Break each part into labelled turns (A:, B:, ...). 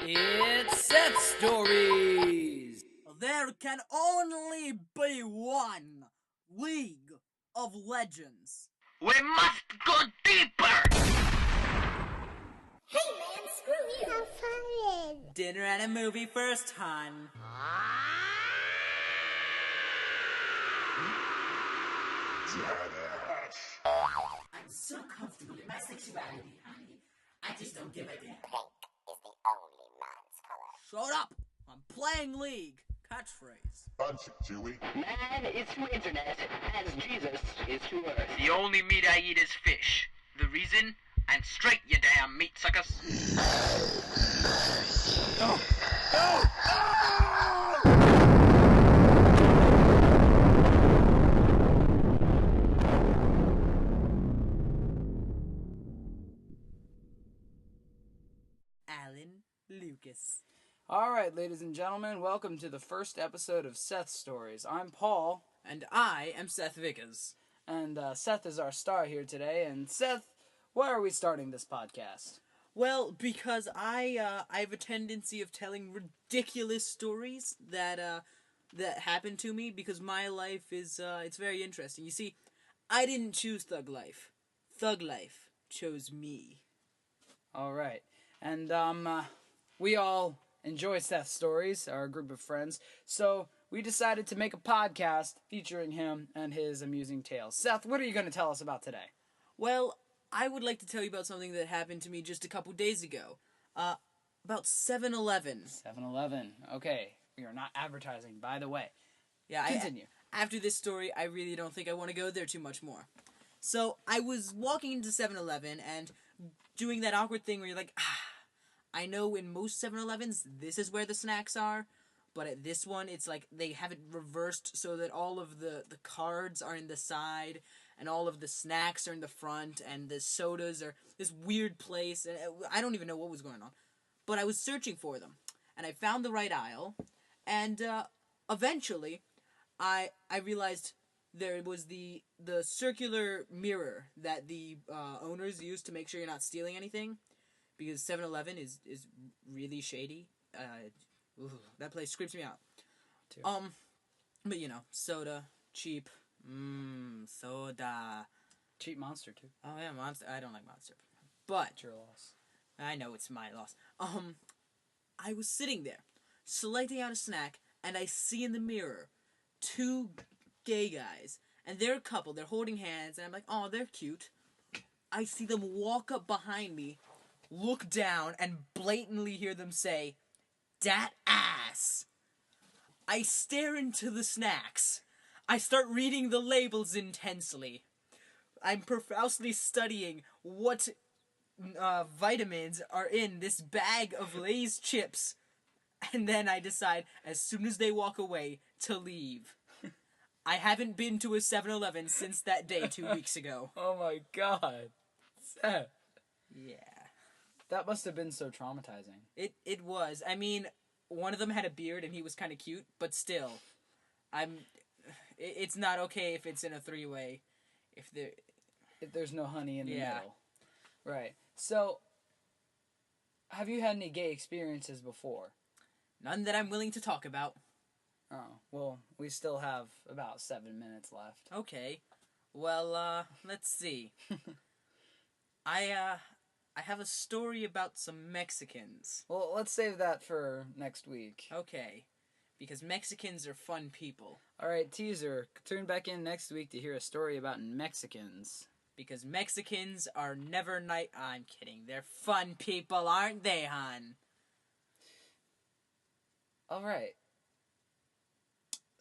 A: It's Seth Stories!
B: There can only be one League of Legends.
C: We must go deeper!
D: Hey man, screw you! How fun!
B: Dinner and a movie first, hon.
E: I'm so comfortable in my sexuality, honey. I just don't give a damn.
D: Pink is the only man's color.
B: Shut up! I'm playing League. Catchphrase.
F: Bunch, Chewie.
G: Man is to internet as Jesus is to earth.
C: The only meat I eat is fish. The reason? I'm straight, you damn meat suckers.
B: Alan Lucas.
A: Alright, ladies and gentlemen, welcome to the first episode of Seth Stories. I'm Paul,
B: And I am Seth Vickers.
A: and Seth is our star here today. And Seth, why are we starting this podcast?
B: Well, because I have a tendency of telling ridiculous stories that happen to me because my life is it's very interesting. You see, I didn't choose thug life. Thug life chose me.
A: Alright, and we all enjoy Seth's stories, our group of friends, so we decided to make a podcast featuring him and his amusing tales. Seth, what are you going to tell us about today?
B: Well, I would like to tell you about something that happened to me just a couple days ago. About 7-Eleven.
A: 7-Eleven. Okay, we are not advertising, by the way.
B: Yeah,
A: Continue.
B: After this story, I really don't think I want to go there too much more. So, I was walking into 7-Eleven and doing that awkward thing where you're like, I know in most 7-Elevens, this is where the snacks are, but at this one, it's like they have it reversed so that all of the cards are in the side, and all of the snacks are in the front, and the sodas are this weird place, and I don't even know what was going on. But I was searching for them, and I found the right aisle, and eventually, I realized there was the circular mirror that the owners use to make sure you're not stealing anything, because 7-Eleven is really shady. That place creeps me out.
A: Too.
B: But you know, soda, cheap, soda.
A: Cheap Monster, too.
B: Oh yeah, Monster. I don't like Monster, but
A: It's your loss.
B: I know it's my loss. I was sitting there, selecting out a snack, and I see in the mirror two gay guys, and they're a couple. They're holding hands, and I'm like, oh, they're cute. I see them walk up behind me, look down, and blatantly hear them say, "Dat ass." I stare into the snacks. I start reading the labels intensely. I'm profusely studying what vitamins are in this bag of Lay's chips. And then I decide, as soon as they walk away, to leave. I haven't been to a 7-Eleven since that day 2 weeks ago.
A: Oh my god. Seth.
B: Yeah.
A: That must have been so traumatizing.
B: It was. I mean, one of them had a beard and he was kind of cute, but still, it's not okay if it's in a three-way. If
A: There's no honey in the
B: Yeah.
A: middle. Right. So, have you had any gay experiences before?
B: None that I'm willing to talk about.
A: Oh, well, we still have about 7 minutes left.
B: Okay. Well, let's see. I have a story about some Mexicans.
A: Well, let's save that for next week.
B: Okay. Because Mexicans are fun people.
A: Alright, teaser. Tune back in next week to hear a story about Mexicans.
B: Because Mexicans are never I'm kidding. They're fun people, aren't they, hon?
A: Alright.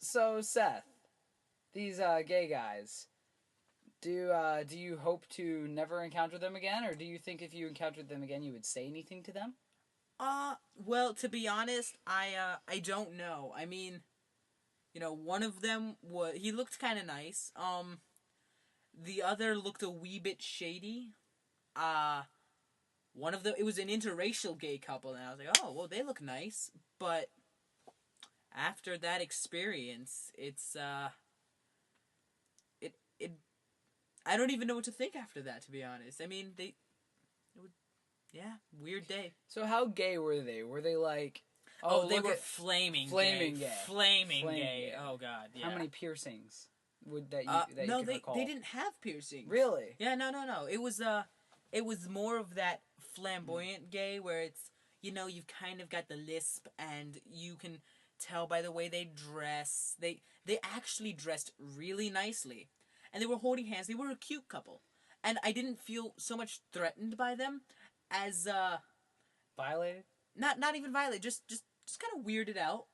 A: So, Seth, these gay guys, do you hope to never encounter them again, or do you think if you encountered them again you would say anything to them?
B: Well, to be honest, I don't know. I mean, you know, one of them he looked kind of nice. The other looked a wee bit shady. One of them, it was an interracial gay couple, and I was like, oh, well, they look nice, but after that experience, it's, I don't even know what to think after that, to be honest. I mean, Yeah, weird day.
A: So how gay were they? Were they like?
B: Oh, they
A: look
B: were
A: at-
B: flaming
A: flaming
B: gay.
A: gay.
B: Flaming
A: Flaming
B: gay.
A: gay.
B: Oh god, yeah.
A: How many piercings would that you that
B: no,
A: you can recall?
B: they didn't have piercings.
A: Really?
B: Yeah, no. It was more of that flamboyant gay where it's, you've kind of got the lisp and you can tell by the way they dress. They actually dressed really nicely. And they were holding hands. They were a cute couple. And I didn't feel so much threatened by them as
A: Violated?
B: not even violent, just kind of weirded out.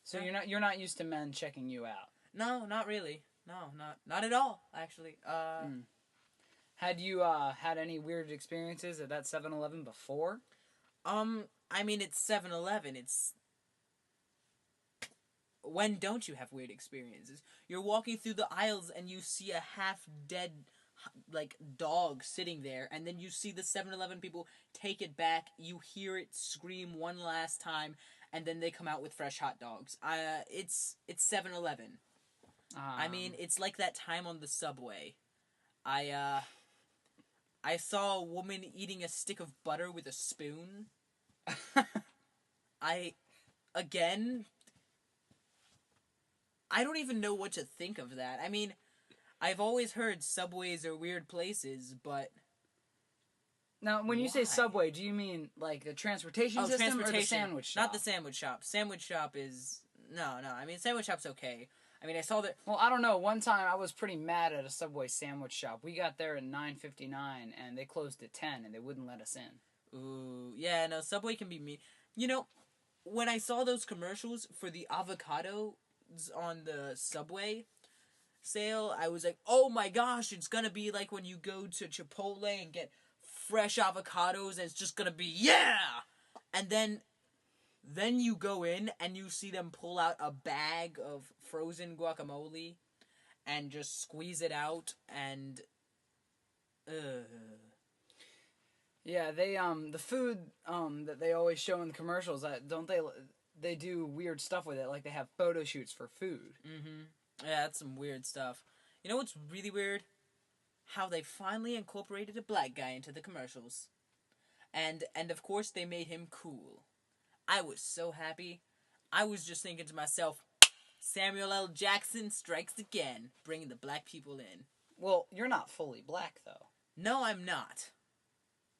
A: So
B: Yeah.
A: you're not used to men checking you out.
B: No, not really. No, not at all, actually.
A: Had you had any weird experiences at that 7-Eleven before?
B: I mean, it's 7-Eleven. It's... When don't you have weird experiences? You're walking through the aisles and you see a half-dead, like, dog sitting there, and then you see the 7-Eleven people take it back, you hear it scream one last time, and then they come out with fresh hot dogs. It's 7-Eleven. I mean, it's like that time on the subway. I saw a woman eating a stick of butter with a spoon. Again, I don't even know what to think of that. I mean, I've always heard subways are weird places, but...
A: Now, when you say
B: Why?
A: subway, do you mean like the transportation system or the sandwich shop?
B: Not the sandwich shop. Sandwich shop is... No. I mean, sandwich shop's okay. I mean, I saw that...
A: Well, I don't know. One time I was pretty mad at a Subway sandwich shop. We got there at 9:59 and they closed at 10 and they wouldn't let us in.
B: Ooh, yeah, no, Subway can be mean. When I saw those commercials for the avocados on the Subway sale, I was like, oh my gosh, it's gonna be like when you go to Chipotle and get fresh avocados and it's just gonna be, yeah! And then you go in and you see them pull out a bag of frozen guacamole and just squeeze it out and...
A: Yeah, they the food that they always show in the commercials, don't they do weird stuff with it, like they have photo shoots for food.
B: Yeah, that's some weird stuff. You know what's really weird? How they finally incorporated a black guy into the commercials. And of course they made him cool. I was so happy. I was just thinking to myself, Samuel L. Jackson strikes again, bringing the black people in.
A: Well, you're not fully black, though.
B: No, I'm not.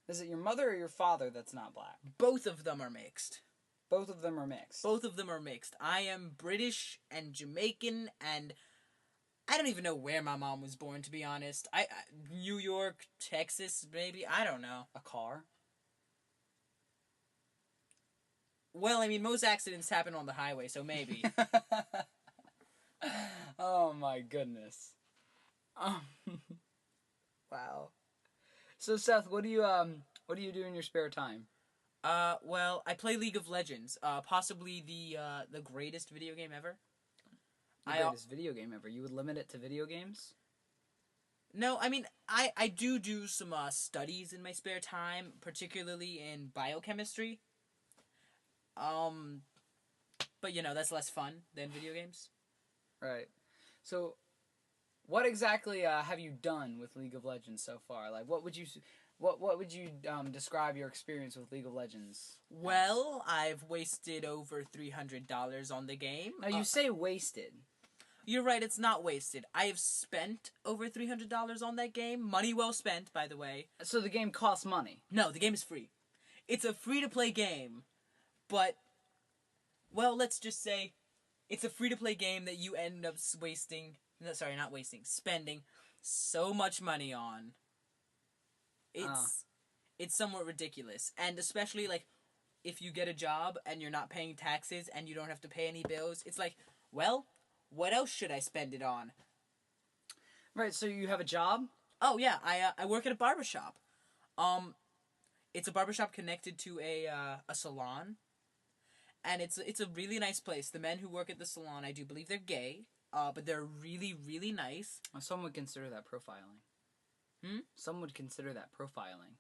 A: Is it your mother or your father that's not black?
B: Both of them are mixed.
A: Both of them are mixed.
B: Both of them are mixed. I am British and Jamaican, and I don't even know where my mom was born, to be honest. New York, Texas, maybe? I don't know.
A: A car?
B: Well, I mean, most accidents happen on the highway, so maybe.
A: Oh my goodness. Wow. So Seth, what do you do in your spare time?
B: Well, I play League of Legends. Possibly the greatest video game ever.
A: The greatest video game ever. You would limit it to video games?
B: No, I mean, I do some studies in my spare time, particularly in biochemistry. But that's less fun than video games.
A: Right. So, what exactly have you done with League of Legends so far? Like, what would you describe your experience with League of Legends?
B: Well, I've wasted over $300 on the game.
A: Now, you say wasted.
B: You're right, it's not wasted. I have spent over $300 on that game. Money well spent, by the way.
A: So the game costs money?
B: No, the game is free. It's a free-to-play game, but, well, let's just say it's a free-to-play game that you end up spending so much money on. It's somewhat ridiculous. And especially, like, if you get a job and you're not paying taxes and you don't have to pay any bills, it's like, well, what else should I spend it on?
A: Right, so you have a job?
B: Oh, yeah, I work at a barbershop. It's a barbershop connected to a salon. And it's a really nice place. The men who work at the salon, I do believe they're gay, but they're really, really nice.
A: Some would consider that profiling. Some would consider that profiling.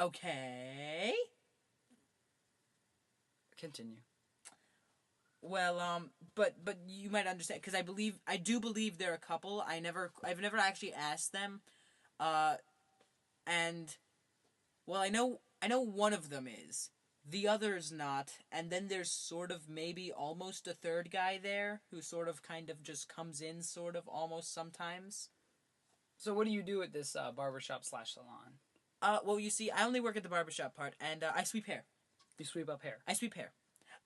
B: Okay.
A: Continue.
B: Well, but you might understand, because I do believe they're a couple. I've never actually asked them And well, I know one of them is. The other's not, and then there's sort of maybe almost a third guy there who sort of kind of just comes in sort of almost sometimes.
A: So what do you do at this barbershop / salon?
B: Well, you see, I only work at the barbershop part, and I sweep hair.
A: You sweep up hair.
B: I sweep hair.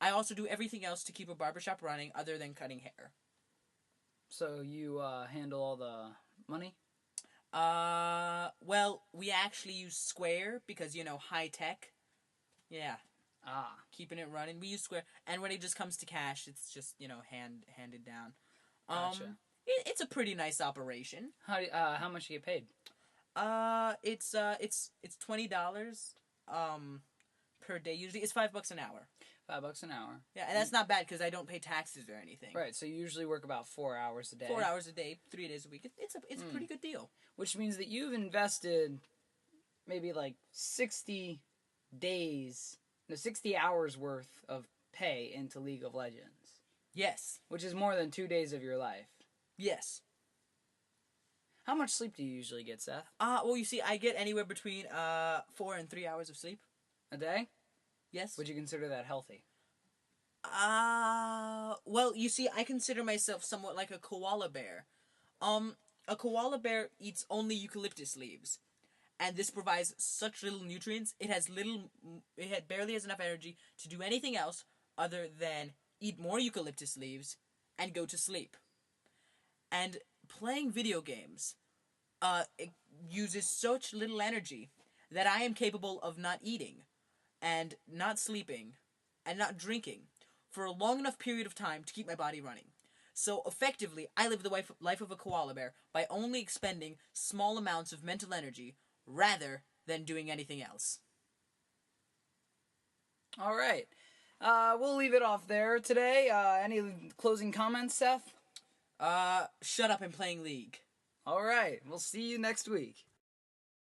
B: I also do everything else to keep a barbershop running other than cutting hair.
A: So you handle all the money?
B: Well, we actually use Square because, high tech. Yeah.
A: Ah.
B: Keeping it running. We use Square. And when it just comes to cash, it's just, handed down.
A: Gotcha.
B: It's a pretty nice operation.
A: How much you get paid?
B: It's $20, per day. Usually it's $5 an hour.
A: $5 an hour.
B: Yeah, and that's not bad because I don't pay taxes or anything.
A: Right, so you usually work about 4 hours a day.
B: 4 hours a day, 3 days a week. It's a pretty good deal.
A: Which means that you've invested maybe like 60 hours worth of pay into League of Legends.
B: Yes.
A: Which is more than 2 days of your life.
B: Yes.
A: How much sleep do you usually get, Seth?
B: Well, you see, I get anywhere between 4 and 3 hours of sleep.
A: A day?
B: Yes.
A: Would you consider that healthy?
B: Well, you see, I consider myself somewhat like a koala bear. A koala bear eats only eucalyptus leaves. And this provides such little nutrients, it barely has enough energy to do anything else other than eat more eucalyptus leaves and go to sleep. And playing video games, it uses such little energy that I am capable of not eating and not sleeping and not drinking for a long enough period of time to keep my body running. So effectively, I live the life of a koala bear by only expending small amounts of mental energy rather than doing anything else.
A: All right. We'll leave it off there today. Any closing comments, Seth?
B: Shut up and playing League.
A: All right. We'll see you next week.